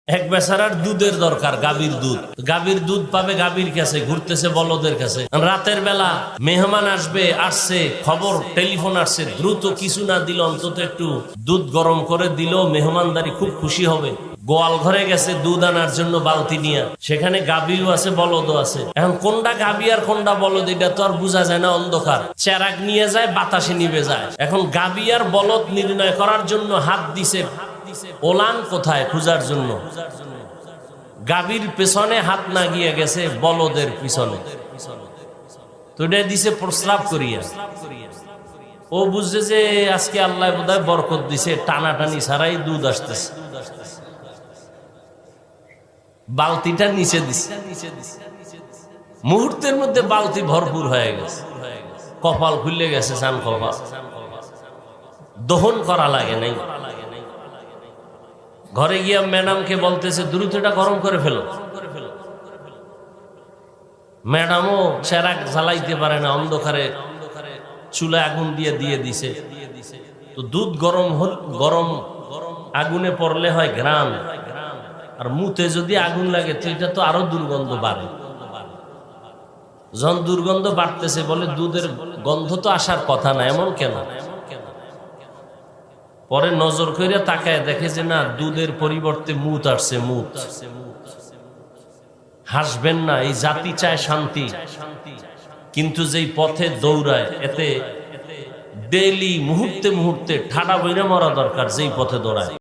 এক বেচারার দুধের দরকার, গাভীর দুধ। গাভীর দুধ পাবে গাভীর কাছে, ঘুরতেছে বলদের কাছে। রাতের বেলা মেহমান আসছে, খবর টেলিফোন আসছে, দ্রুত কিছু না দিল অন্তত একটু দুধ গরম করে দিল, মেহমানদারি খুব খুশি হবে। গোয়াল ঘরে গেছে দুধ আনার জন্য বালতি নিয়ে, সেখানে গাভীও আছে বলদও আছে। এখন কোনটা গাভী আর কোনটা বলদ এটা তো আর বোঝা যায় না, অন্ধকার। চেরাগ নিয়ে যায়, বাতাসে নিভে যায়। এখন গাভী আর বলদ নির্ণয় করার জন্য হাত দিছে ওলান কোথায় খোঁজার জন্য। গাভীর পেছনে হাত না গিয়ে গেছে বলদের পিছনে, তো এটা দিছে প্রস্রাব করিয়া। ও বুঝছে যে আজকে আল্লাহ বোধহয় বরকত দিছে, টানাটানি ছাড়াই দুধ আসতেছে। বালতিটা নিচে দিছে, মুহূর্তের মধ্যে বালতি ভরপুর হয়ে গেছে। কপাল খুলে গেছে, চান কপাল। দহন করা লাগে নাই। ঘরে গিয়া ম্যাডামকে বলতেছে দ্রুত এটা গরম করে ফেলো। ম্যাডামও চেরাগ জ্বালাইতে পারে না, অন্ধকারে চুলা আগুন দিয়ে দিছে। তো দুধ গরম আগুনে পড়লে হয় ঘ্রাণ, আর মুতে যদি আগুন লাগে তো এটা তো আরো দুর্গন্ধ বাড়ে। যখন দুর্গন্ধ বাড়তেছে বলে দুধের গন্ধ তো আসার কথা না, এমন কেন? পরে নজর করে তাকায় দেখে যে না, দুধের পরিবর্তে মুত আসছে। মুত হাসবেন না, এই জাতি চায় শান্তি, কিন্তু যেই পথে দৌড়ায় এতে ডেইলি মুহূর্তে মুহূর্তে ঠাডা বইরা মরা দরকার। যেই পথে দৌড়ায়